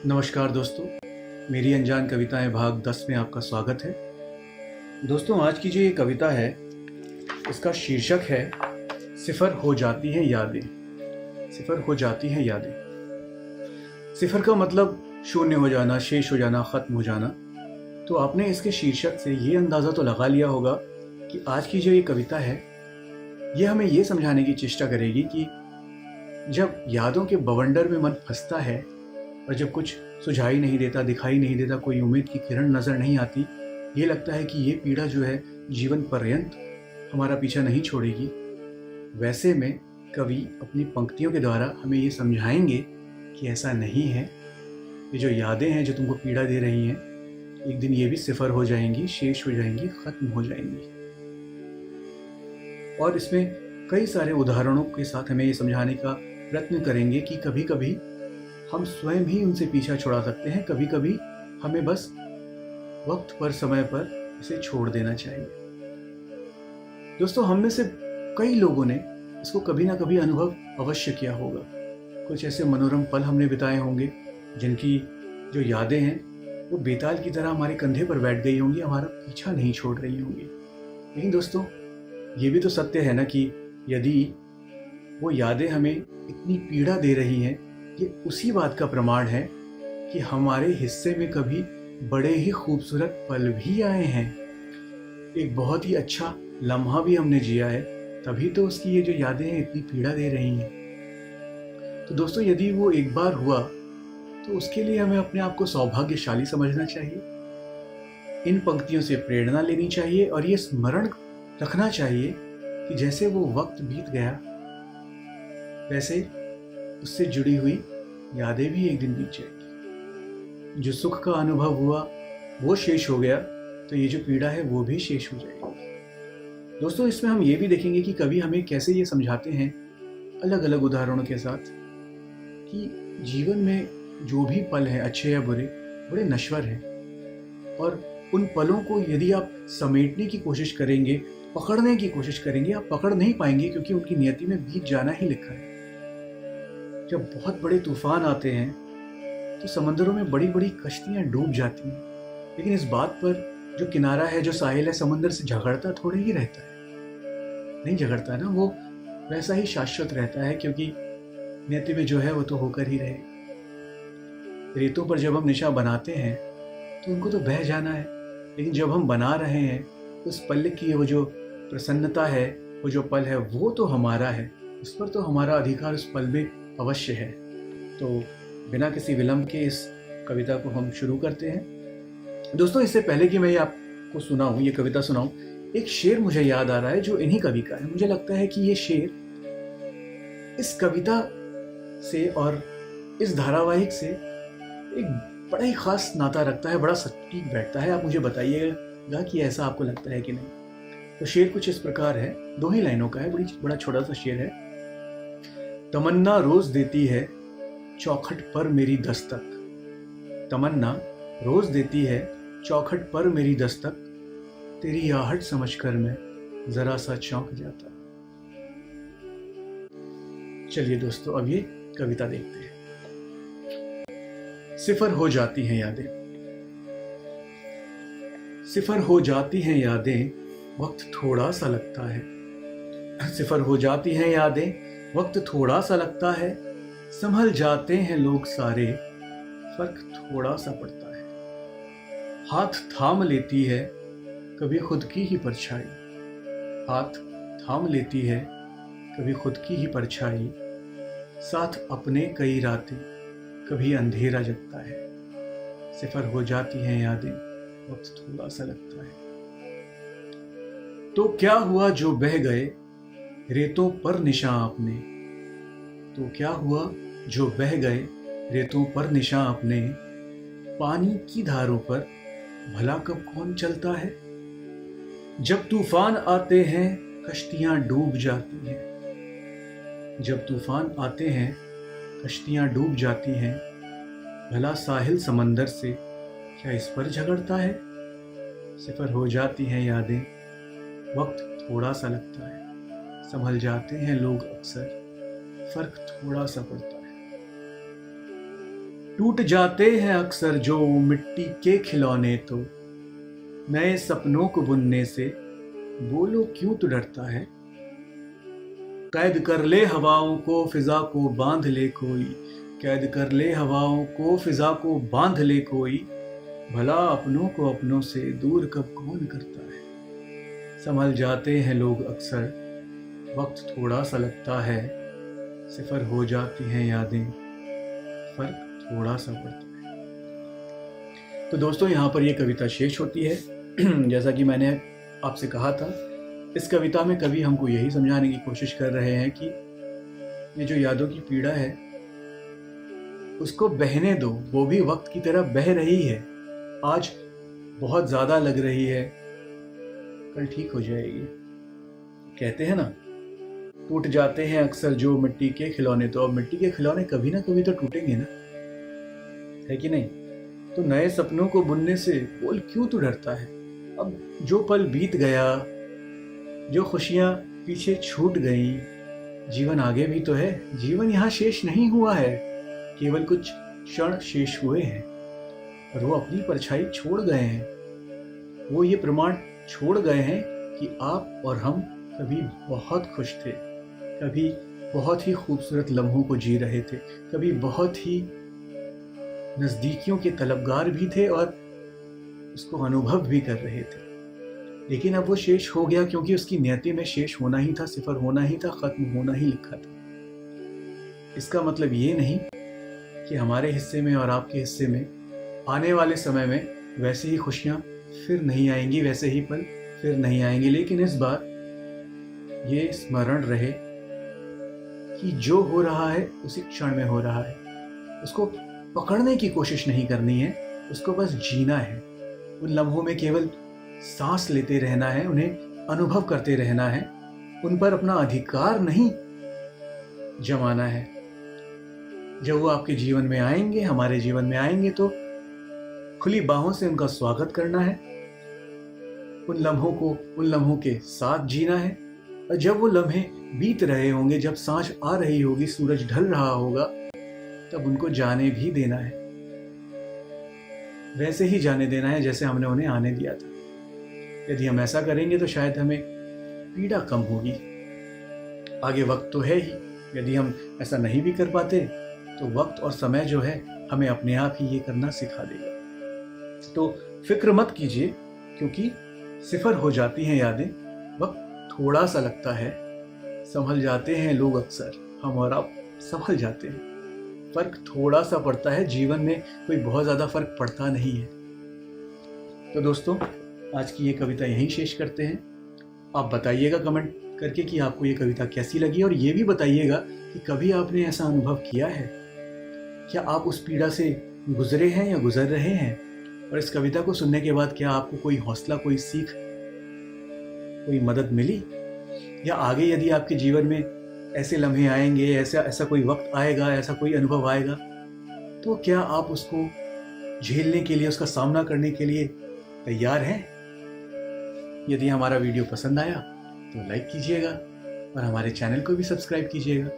नमस्कार दोस्तों, मेरी अनजान कविताएं भाग 10 में आपका स्वागत है। दोस्तों, आज की जो ये कविता है इसका शीर्षक है सिफर हो जाती हैं यादें। सिफर हो जाती हैं यादें। सिफर का मतलब शून्य हो जाना, शेष हो जाना, खत्म हो जाना। तो आपने इसके शीर्षक से ये अंदाज़ा तो लगा लिया होगा कि आज की जो ये कविता है ये हमें ये समझाने की चेष्टा करेगी कि जब यादों के बवंडर में मन फंसता है और जब कुछ सुझाई नहीं देता, दिखाई नहीं देता, कोई उम्मीद की किरण नज़र नहीं आती, ये लगता है कि ये पीड़ा जो है जीवन पर्यंत हमारा पीछा नहीं छोड़ेगी। वैसे में कवि अपनी पंक्तियों के द्वारा हमें ये समझाएंगे कि ऐसा नहीं है। ये जो यादें हैं जो तुमको पीड़ा दे रही हैं, एक दिन ये भी सिफर हो जाएंगी, शेष हो जाएंगी, ख़त्म हो जाएंगी। और इसमें कई सारे उदाहरणों के साथ हमें ये समझाने का प्रयत्न करेंगे कि कभी कभी हम स्वयं ही उनसे पीछा छुड़ा सकते हैं। कभी कभी हमें बस वक्त पर, समय पर इसे छोड़ देना चाहिए। दोस्तों, हम में से कई लोगों ने इसको कभी ना कभी अनुभव अवश्य किया होगा। कुछ ऐसे मनोरम पल हमने बिताए होंगे जिनकी जो यादें हैं वो बेताल की तरह हमारे कंधे पर बैठ गई होंगी, हमारा पीछा नहीं छोड़ रही होंगी। लेकिन दोस्तों, ये भी तो सत्य है ना कि यदि वो यादें हमें इतनी पीड़ा दे रही हैं, ये उसी बात का प्रमाण है कि हमारे हिस्से में कभी बड़े ही खूबसूरत पल भी आए हैं, एक बहुत ही अच्छा लम्हा भी हमने जिया है, तभी तो उसकी ये जो यादें हैं इतनी पीड़ा दे रही हैं। तो दोस्तों, यदि वो एक बार हुआ तो उसके लिए हमें अपने आप को सौभाग्यशाली समझना चाहिए, इन पंक्तियों से प्रेरणा लेनी चाहिए और ये स्मरण रखना चाहिए कि जैसे वो वक्त बीत गया वैसे उससे जुड़ी हुई यादें भी एक दिन बीत जाएगी। जो सुख का अनुभव हुआ वो शेष हो गया तो ये जो पीड़ा है वो भी शेष हो जाएगी। दोस्तों, इसमें हम ये भी देखेंगे कि कवि हमें कैसे ये समझाते हैं अलग अलग उदाहरणों के साथ कि जीवन में जो भी पल हैं, अच्छे या बुरे, बड़े नश्वर हैं और उन पलों को यदि आप समेटने की कोशिश करेंगे, पकड़ने की कोशिश करेंगे, आप पकड़ नहीं पाएंगे क्योंकि उनकी नियति में बीत जाना ही लिखा है। जब बहुत बड़े तूफान आते हैं तो समंदरों में बड़ी बड़ी कश्तियां डूब जाती हैं, लेकिन इस बात पर जो किनारा है, जो साहिल है, समंदर से झगड़ता थोड़े ही रहता है। नहीं झगड़ता ना, वो वैसा ही शाश्वत रहता है क्योंकि नियति में जो है वो तो होकर ही रहेगा। रेतों पर जब हम निशान बनाते हैं तो उनको तो बह जाना है, लेकिन जब हम बना रहे हैं उस पल की वो जो प्रसन्नता है, वो जो पल है वो तो हमारा है, उस पर तो हमारा अधिकार उस पल में अवश्य है। तो बिना किसी विलंब के इस कविता को हम शुरू करते हैं। दोस्तों, इससे पहले कि मैं ये आपको सुनाऊं, ये कविता सुनाऊं, एक शेर मुझे याद आ रहा है जो इन्हीं कवि का है। मुझे लगता है कि ये शेर इस कविता से और इस धारावाहिक से एक बड़ा ही खास नाता रखता है, बड़ा सटीक बैठता है। आप मुझे बताइएगा कि ऐसा आपको लगता है कि नहीं। तो शेर कुछ इस प्रकार है, 2 ही लाइनों का है, बड़ा छोटा सा शेर है। तमन्ना रोज देती है चौखट पर मेरी दस्तक। तमन्ना रोज देती है चौखट पर मेरी दस्तक, तेरी आहट समझकर मैं जरा सा चौंक जाता। चलिए दोस्तों, अब ये कविता देखते हैं। सिफर हो जाती हैं यादें। सिफर हो जाती हैं यादें, वक्त थोड़ा सा लगता है। सिफर हो जाती हैं यादें, वक्त थोड़ा सा लगता है। संभल जाते हैं लोग सारे, फर्क थोड़ा सा पड़ता है। हाथ थाम लेती है कभी खुद की ही परछाई। हाथ थाम लेती है कभी खुद की ही परछाई। साथ अपने कई रातें कभी अंधेरा जगता है। सिफर हो जाती हैं यादें, वक्त थोड़ा सा लगता है। तो क्या हुआ जो बह गए रेतों पर निशान अपने। तो क्या हुआ जो बह गए रेतों पर निशान अपने। पानी की धारों पर भला कब कौन चलता है। जब तूफान आते हैं कश्तियां डूब जाती हैं। जब तूफान आते हैं कश्तियां डूब जाती हैं। भला साहिल समंदर से क्या इस पर झगड़ता है। सिफर हो जाती हैं यादें, वक्त थोड़ा सा लगता है। संभल जाते हैं लोग अक्सर, फर्क थोड़ा सा पड़ता है। टूट जाते हैं अक्सर जो मिट्टी के खिलौने, तो नए सपनों को बुनने से बोलो क्यों तू डरता है। कैद कर ले हवाओं को फिजा को बांध ले कोई, कैद कर ले हवाओं को फिजा को बांध ले कोई, भला अपनों को अपनों से दूर कब कौन करता है। संभल जाते हैं लोग अक्सर, वक्त थोड़ा सा लगता है, सिफर हो जाती हैं यादें, फर्क थोड़ा सा पड़ता है। तो दोस्तों यहाँ पर ये कविता शेष होती है। जैसा कि मैंने आपसे कहा था, इस कविता में कवि हमको यही समझाने की कोशिश कर रहे हैं कि ये जो यादों की पीड़ा है उसको बहने दो, वो भी वक्त की तरह बह रही है। आज बहुत ज़्यादा लग रही है, कल ठीक हो जाएगी। कहते हैं ना, टूट जाते हैं अक्सर जो मिट्टी के खिलौने, तो अब मिट्टी के खिलौने कभी ना कभी तो टूटेंगे ना, है कि नहीं। तो नए सपनों को बुनने से बोल क्यों तू डरता है। अब जो पल बीत गया, जो खुशियां पीछे छूट गई, जीवन आगे भी तो है। जीवन यहाँ शेष नहीं हुआ है, केवल कुछ क्षण शेष हुए हैं और वो अपनी परछाई छोड़ गए हैं। वो ये प्रमाण छोड़ गए हैं कि आप और हम कभी बहुत खुश थे, कभी बहुत ही खूबसूरत लम्हों को जी रहे थे, कभी बहुत ही नज़दीकियों के तलबगार भी थे और उसको अनुभव भी कर रहे थे। लेकिन अब वो शेष हो गया, क्योंकि उसकी नियति में शेष होना ही था, सिफर होना ही था, खत्म होना ही लिखा था। इसका मतलब ये नहीं कि हमारे हिस्से में और आपके हिस्से में आने वाले समय में वैसे ही खुशियाँ फिर नहीं आएंगी, वैसे ही पल फिर नहीं आएंगे। लेकिन इस बार ये स्मरण रहे कि जो हो रहा है उसी क्षण में हो रहा है। उसको पकड़ने की कोशिश नहीं करनी है, उसको बस जीना है। उन लम्हों में केवल सांस लेते रहना है, उन्हें अनुभव करते रहना है, उन पर अपना अधिकार नहीं जमाना है। जब वो आपके जीवन में आएंगे, हमारे जीवन में आएंगे, तो खुली बाहों से उनका स्वागत करना है, उन लम्हों के साथ जीना है। और जब वो लम्हे बीत रहे होंगे, जब सांझ आ रही होगी, सूरज ढल रहा होगा, तब उनको जाने भी देना है, वैसे ही जाने देना है जैसे हमने उन्हें आने दिया था। यदि हम ऐसा करेंगे तो शायद हमें पीड़ा कम होगी। आगे वक्त तो है ही, यदि हम ऐसा नहीं भी कर पाते तो वक्त और समय जो है हमें अपने आप ही ये करना सिखा देगा। तो फिक्र मत कीजिए, क्योंकि सिफर हो जाती हैं यादें, वक्त थोड़ा सा लगता है, संभल जाते हैं लोग अक्सर, हम और आप संभल जाते हैं, फर्क थोड़ा सा पड़ता है। जीवन में कोई बहुत ज़्यादा फर्क पड़ता नहीं है। तो दोस्तों, आज की ये कविता यहीं शेष करते हैं। आप बताइएगा कमेंट करके कि आपको ये कविता कैसी लगी, और ये भी बताइएगा कि कभी आपने ऐसा अनुभव किया है, क्या आप उस पीड़ा से गुजरे हैं या गुजर रहे हैं। और इस कविता को सुनने के बाद क्या आपको कोई हौसला, कोई सीख, कोई मदद मिली, या आगे यदि आपके जीवन में ऐसे लम्हे आएंगे, ऐसा कोई वक्त आएगा, ऐसा कोई अनुभव आएगा, तो क्या आप उसको झेलने के लिए, उसका सामना करने के लिए तैयार हैं। यदि हमारा वीडियो पसंद आया तो लाइक कीजिएगा और हमारे चैनल को भी सब्सक्राइब कीजिएगा।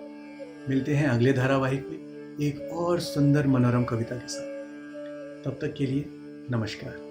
मिलते हैं अगले धारावाहिक में एक और सुंदर मनोरम कविता के साथ। तब तक के लिए नमस्कार।